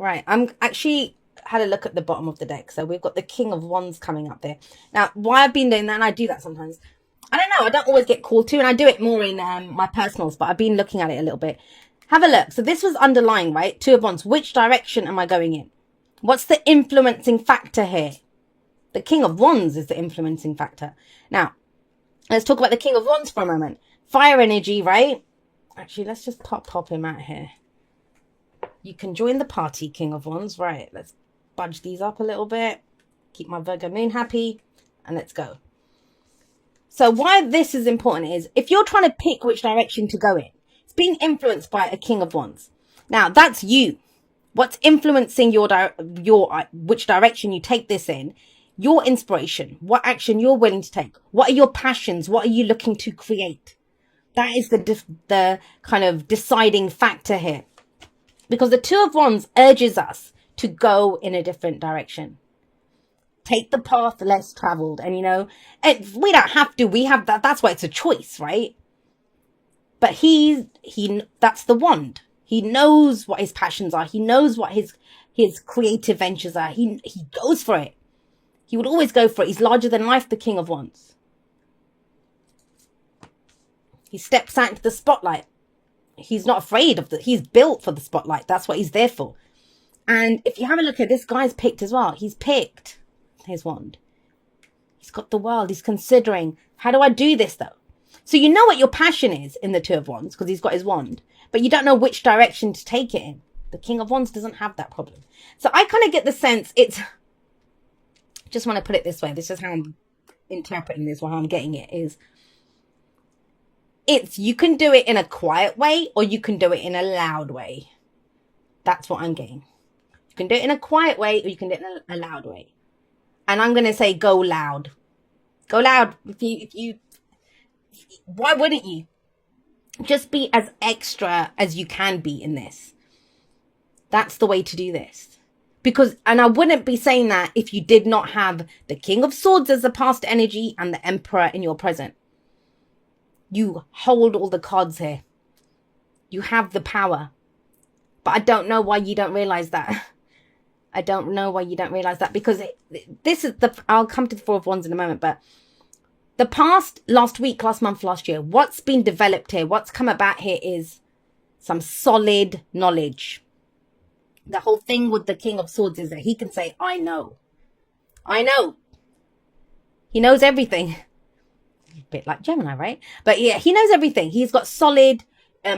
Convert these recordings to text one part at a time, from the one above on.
Right. I'm actually had a look at the bottom of the deck. So we've got the King of Wands coming up there. Now, why I've been doing that, and I do that sometimes. I don't know. I don't always get called to, and I do it more in my personals, but I've been looking at it a little bit. Have a look. So this was underlying, right? Two of Wands. Which direction am I going in? What's the influencing factor here? The King of Wands is the influencing factor. Now, let's talk about the King of Wands for a moment. Fire energy, right? Actually, let's just pop him out here. You can join the party, King of Wands. Right, let's budge these up a little bit. Keep my Virgo moon happy. And let's go. So why this is important is if you're trying to pick which direction to go in, it's being influenced by a King of Wands. Now, that's you. What's influencing your which direction you take this in, your inspiration, what action you're willing to take, what are your passions, what are you looking to create? That is the kind of deciding factor here. Because the Two of Wands urges us to go in a different direction. Take the path less traveled. And, we don't have to. We have that. That's why it's a choice, right? But that's the wand. He knows what his passions are. He knows what his creative ventures are. He goes for it. He would always go for it. He's larger than life, the King of Wands. He steps out into the spotlight. He's not afraid of he's built for the spotlight. That's what he's there for. And if you have a look at this guy's picked as well. He's picked his wand. He's got the world. He's considering, how do I do this though? So you know what your passion is in the Two of Wands because he's got his wand, but you don't know which direction to take it in. The King of Wands doesn't have that problem. So I kind of get the sense just want to put it this way. This is how I'm interpreting this, or how I'm getting it is, you can do it in a quiet way or you can do it in a loud way. That's what I'm getting. You can do it in a quiet way or you can do it in a loud way. And I'm going to say go loud. Go loud. Why wouldn't you? Just be as extra as you can be in this. That's the way to do this. And I wouldn't be saying that if you did not have the King of Swords as the past energy and the Emperor in your present. You hold all the cards here. You have the power. But I don't know why you don't realize that. I don't know why you don't realize that, because I'll come to the Four of Wands in a moment, but the past, last week, last month, last year, what's been developed here, what's come about here is some solid knowledge. The whole thing with the King of Swords is that he can say, I know. He knows everything. A bit like Gemini, right? But yeah, he knows everything. He's got solid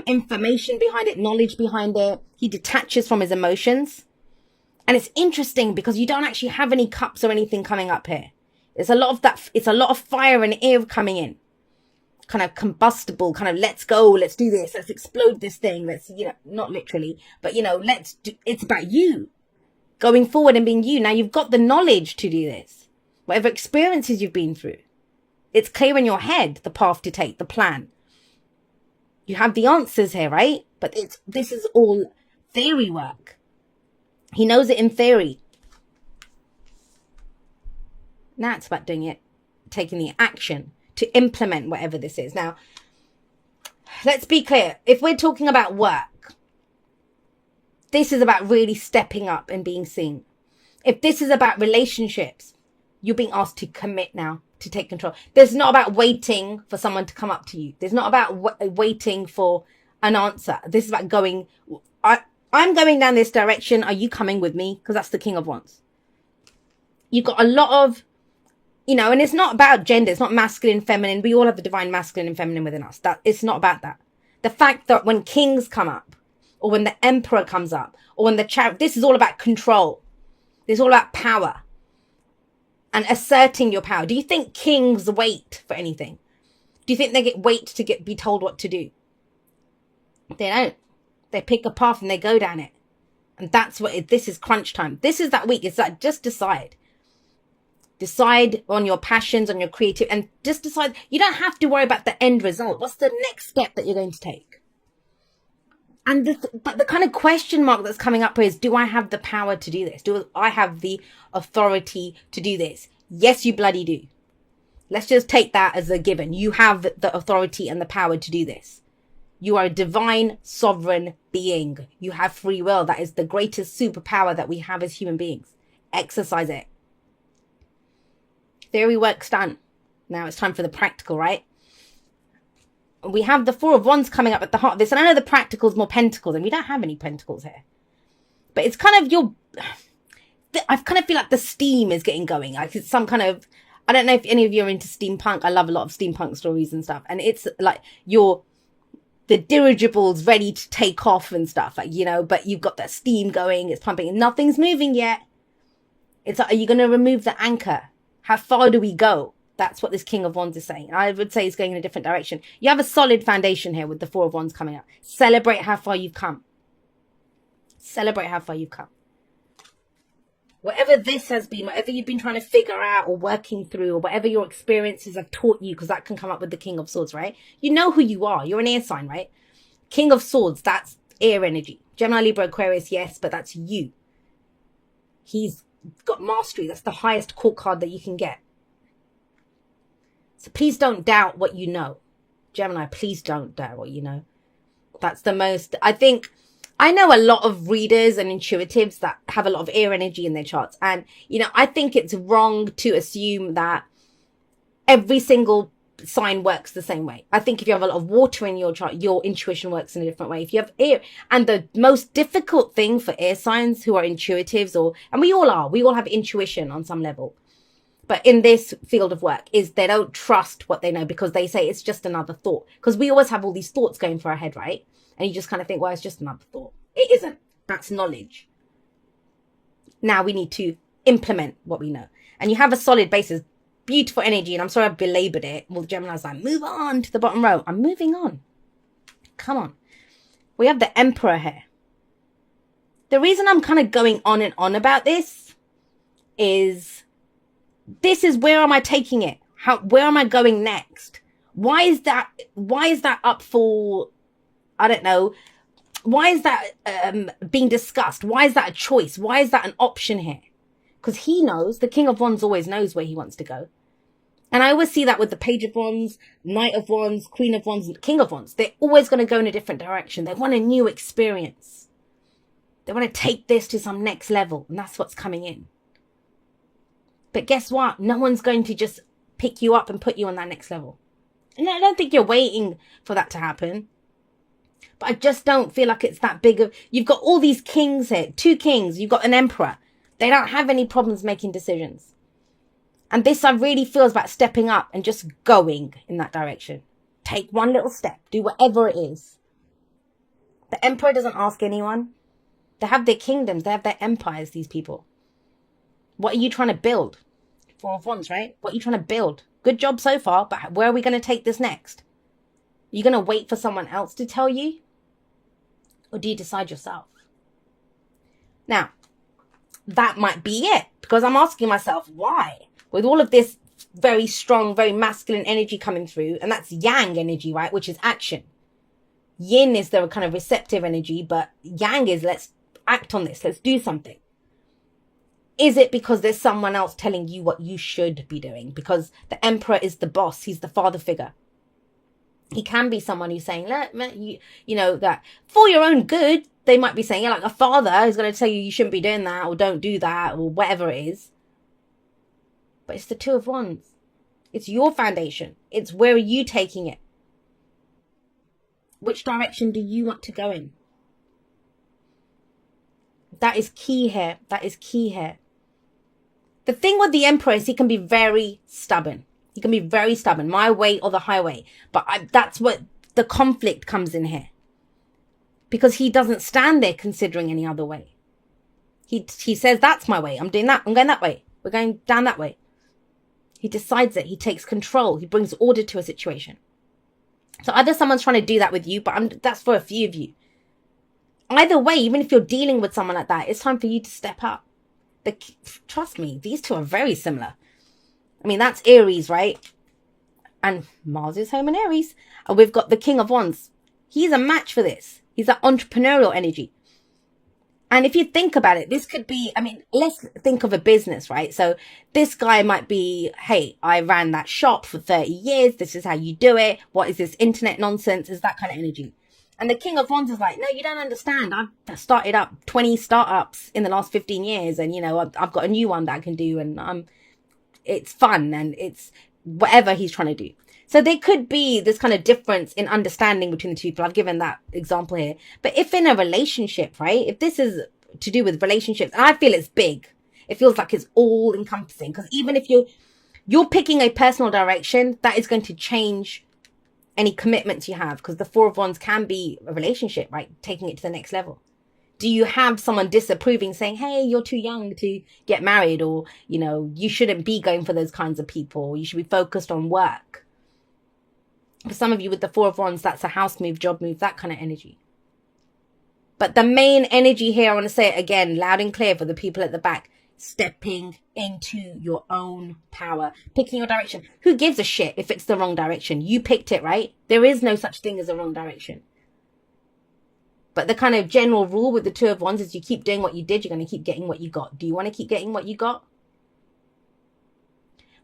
information behind it, knowledge behind it. He detaches from his emotions. And it's interesting because you don't actually have any cups or anything coming up here. It's a lot of that. It's a lot of fire and air coming in. Kind of combustible, kind of let's go, let's do this, let's explode this thing. Let's, not literally, but it's about you going forward and being you. Now you've got the knowledge to do this. Whatever experiences you've been through, it's clear in your head, the path to take, the plan. You have the answers here, right? But this is all theory work. He knows it in theory. Now it's about doing it, taking the action to implement whatever this is. Now, let's be clear. If we're talking about work, this is about really stepping up and being seen. If this is about relationships, you're being asked to commit now, to take control. This is not about waiting for someone to come up to you. This is not about waiting for an answer. This is about going, I'm going down this direction. Are you coming with me? Because that's the King of Wands. You've got a lot of, and it's not about gender. It's not masculine, feminine. We all have the divine masculine and feminine within us. It's not about that. The fact that when kings come up, or when the emperor comes up, or when this is all about control. This is all about power. And asserting your power. Do you think kings wait for anything? Do you think they wait to be told what to do? They don't. They pick a path and they go down it. And that's this is crunch time. This is that week. It's that just decide. Decide on your passions, on your creative, and just decide. You don't have to worry about the end result. What's the next step that you're going to take? And but the kind of question mark that's coming up is, do I have the power to do this? Do I have the authority to do this? Yes, you bloody do. Let's just take that as a given. You have the authority and the power to do this. You are a divine sovereign being. You have free will. That is the greatest superpower that we have as human beings. Exercise it. Theory work's done. Now it's time for the practical, right? We have the Four of Wands coming up at the heart of this. And I know the practical is more pentacles, and we don't have any pentacles here. But it's kind of I kind of feel like the steam is getting going. Like it's some kind of, I don't know if any of you are into steampunk. I love a lot of steampunk stories and stuff. And it's like the dirigible's ready to take off and stuff, like, you know, but you've got that steam going, it's pumping, and nothing's moving yet. It's like, are you going to remove the anchor? How far do we go? That's what this King of Wands is saying. I would say it's going in a different direction. You have a solid foundation here with the Four of Wands coming up. Celebrate how far you've come. Celebrate how far you've come. Whatever this has been, whatever you've been trying to figure out or working through, or whatever your experiences have taught you, because that can come up with the King of Swords, right? You know who you are. You're an air sign, right? King of Swords, that's air energy. Gemini, Libra, Aquarius, yes, but that's you. He's got mastery. That's the highest court card that you can get. So please don't doubt what you know. Gemini, please don't doubt what you know. That's the most, I think, I know a lot of readers and intuitives that have a lot of air energy in their charts. And, you know, I think it's wrong to assume that every single sign works the same way. I think if you have a lot of water in your chart, your intuition works in a different way. If you have air, and the most difficult thing for air signs who are intuitives, and we all have intuition on some level. But in this field of work is they don't trust what they know, because they say it's just another thought. Because we always have all these thoughts going through our head, right? And you just kind of think, well, it's just another thought. It isn't. That's knowledge. Now we need to implement what we know. And you have a solid basis, beautiful energy. And I'm sorry I've belabored it. Well, Gemini's like, move on to the bottom row. I'm moving on. Come on. We have the Emperor here. The reason I'm kind of going on and on about this is where am I taking it? Where am I going next? Why is that up for, I don't know. Why is that being discussed? Why is that a choice? Why is that an option here? Because he knows, the King of Wands always knows where he wants to go. And I always see that with the Page of Wands, Knight of Wands, Queen of Wands, and King of Wands. They're always going to go in a different direction. They want a new experience. They want to take this to some next level. And that's what's coming in. But guess what? No one's going to just pick you up and put you on that next level. And I don't think you're waiting for that to happen. But I just don't feel like it's that big of... You've got all these kings here. 2 kings. You've got an emperor. They don't have any problems making decisions. And this, I really feel, is about stepping up and just going in that direction. Take one little step. Do whatever it is. The emperor doesn't ask anyone. They have their kingdoms. They have their empires, these people. What are you trying to build? 4 of Wands, right? What are you trying to build? Good job so far, but where are we going to take this next? Are you going to wait for someone else to tell you? Or do you decide yourself? Now, that might be it. Because I'm asking myself, why? With all of this very strong, very masculine energy coming through, and that's yang energy, right? Which is action. Yin is the kind of receptive energy, but yang is let's act on this. Let's do something. Is it because there's someone else telling you what you should be doing? Because the emperor is the boss. He's the father figure. He can be someone who's saying, you know, that for your own good, they might be saying, yeah, like a father is going to tell you you shouldn't be doing that or don't do that or whatever it is. But it's the 2 of Wands. It's your foundation. It's where are you taking it? Which direction do you want to go in? That is key here. That is key here. The thing with the emperor is he can be very stubborn. He can be very stubborn. My way or the highway. But that's what the conflict comes in here. Because he doesn't stand there considering any other way. He says, that's my way. I'm doing that. I'm going that way. We're going down that way. He decides it. He takes control. He brings order to a situation. So either someone's trying to do that with you, but that's for a few of you. Either way, even if you're dealing with someone like that, it's time for you to step up. Trust me, these two are very similar. I mean, that's Aries, right? And Mars is home in Aries. And we've got the King of Wands. He's a match for this. He's that entrepreneurial energy. And if you think about it, this could be, I mean, let's think of a business, right? So this guy might be, hey, I ran that shop for 30 years. This is how you do it. What is this internet nonsense? Is that kind of energy. And the King of Wands is like, no, you don't understand. I've started up 20 startups in the last 15 years. And, I've got a new one that I can do. And it's fun and it's whatever he's trying to do. So there could be this kind of difference in understanding between the two people. I've given that example here. But if in a relationship, right, if this is to do with relationships, and I feel it's big, it feels like it's all encompassing. Because even if you're picking a personal direction, that is going to change any commitments you have, because the Four of Wands can be a relationship, right? Taking it to the next level. Do you have someone disapproving, saying, hey, you're too young to get married, or, you shouldn't be going for those kinds of people. You should be focused on work. For some of you with the Four of Wands, that's a house move, job move, that kind of energy. But the main energy here, I want to say it again, loud and clear for the people at the back, stepping into your own power, picking your direction. Who gives a shit if it's the wrong direction? You picked it, right? There is no such thing as a wrong direction. But the kind of general rule with the Two of Wands is you keep doing what you did, you're going to keep getting what you got. Do you want to keep getting what you got?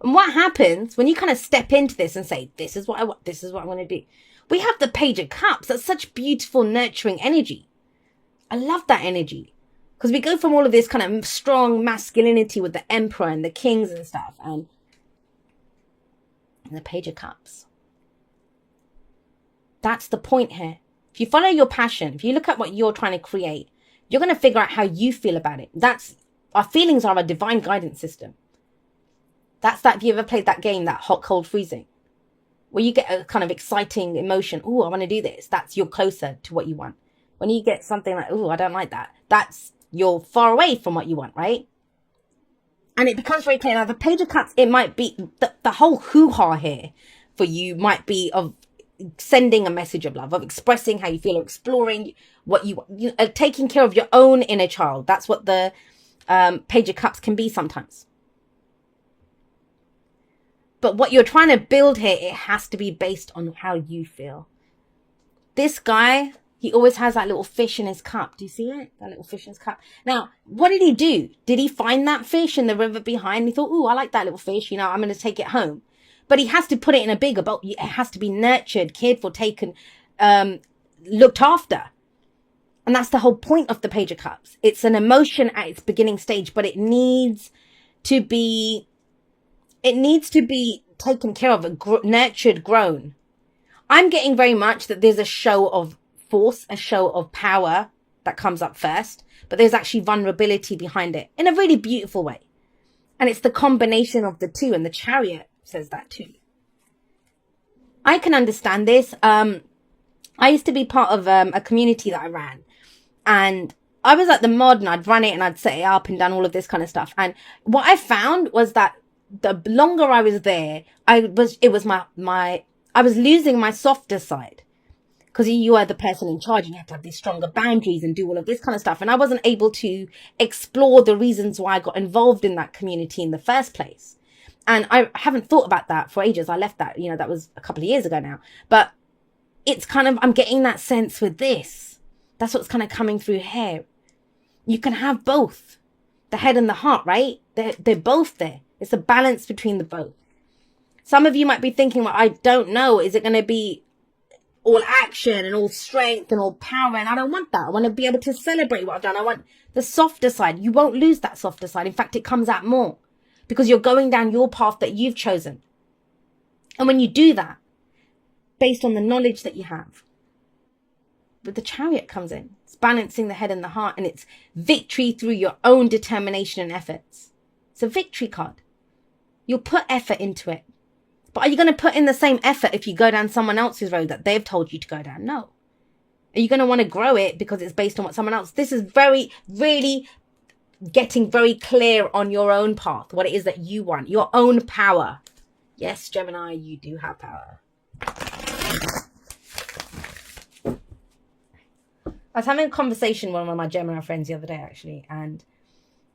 And what happens when you kind of step into this and say, this is what I want, this is what I want to do? We have the Page of Cups. That's such beautiful, nurturing energy. I love that energy. Because we go from all of this kind of strong masculinity with the Emperor and the Kings and stuff. And the Page of Cups. That's the point here. If you follow your passion, if you look at what you're trying to create, you're going to figure out how you feel about it. Our feelings are a divine guidance system. That's that, if you ever played that game, that hot, cold, freezing, where you get a kind of exciting emotion. Oh, I want to do this. That's you're closer to what you want. When you get something like, oh, I don't like that. That's you're far away from what you want, right? And it becomes very clear. Now, the Page of Cups, it might be the whole hoo-ha here for you might be of sending a message of love, of expressing how you feel, or exploring what you want, taking care of your own inner child. That's what the Page of Cups can be sometimes. But what you're trying to build here, it has to be based on how you feel. This guy, he always has that little fish in his cup. Do you see it? That little fish in his cup. Now, what did he do? Did he find that fish in the river behind? He thought, oh, I like that little fish. I'm going to take it home. But he has to put it in a bigger boat. It has to be nurtured, cared for, taken, looked after. And that's the whole point of the Page of Cups. It's an emotion at its beginning stage, but it needs to be taken care of, nurtured, grown. I'm getting very much that there's a show of force, a show of power that comes up first, but there's actually vulnerability behind it in a really beautiful way. And it's the combination of the two, and the Chariot says that too. I can understand this. I used to be part of a community that I ran, and I was like the mod, and I'd run it and I'd set it up and done all of this kind of stuff. And what I found was that the longer I was there, I was losing my softer side, because you are the person in charge and you have to have these stronger boundaries and do all of this kind of stuff. And I wasn't able to explore the reasons why I got involved in that community in the first place. And I haven't thought about that for ages. I left that, that was a couple of years ago now. But it's kind of, I'm getting that sense with this. That's what's kind of coming through here. You can have both, the head and the heart, right? They're both there. It's a balance between the both. Some of you might be thinking, well, I don't know. Is it going to be all action and all strength and all power? And I don't want that. I want to be able to celebrate what I've done. I want the softer side. You won't lose that softer side. In fact, it comes out more, because you're going down your path that you've chosen. And when you do that, based on the knowledge that you have, but the Chariot comes in. It's balancing the head and the heart, and it's victory through your own determination and efforts. It's a victory card. You'll put effort into it. But are you going to put in the same effort if you go down someone else's road that they've told you to go down? No. Are you going to want to grow it because it's based on what someone else? This is really getting very clear on your own path, what it is that you want, your own power. Yes, Gemini, you do have power. I was having a conversation with one of my Gemini friends the other day, actually, and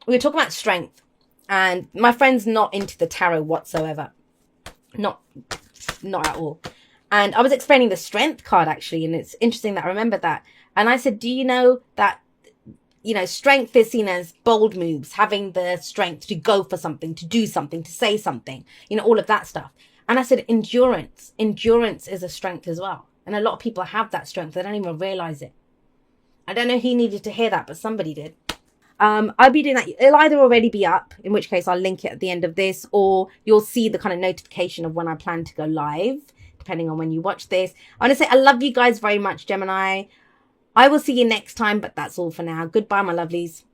we were talking about strength. And my friend's not into the tarot whatsoever. Not at all. And I was explaining the strength card, actually, and it's interesting that I remembered that. And I said, do you know that, strength is seen as bold moves, having the strength to go for something, to do something, to say something, all of that stuff. And I said, endurance is a strength as well. And a lot of people have that strength. They don't even realize it. I don't know who needed to hear that, but somebody did. I'll be doing that. It'll either already be up, in which case I'll link it at the end of this, or you'll see the kind of notification of when I plan to go live, depending on when you watch this. I want to say I love you guys very much, Gemini. I will see you next time, but that's all for now. Goodbye, my lovelies.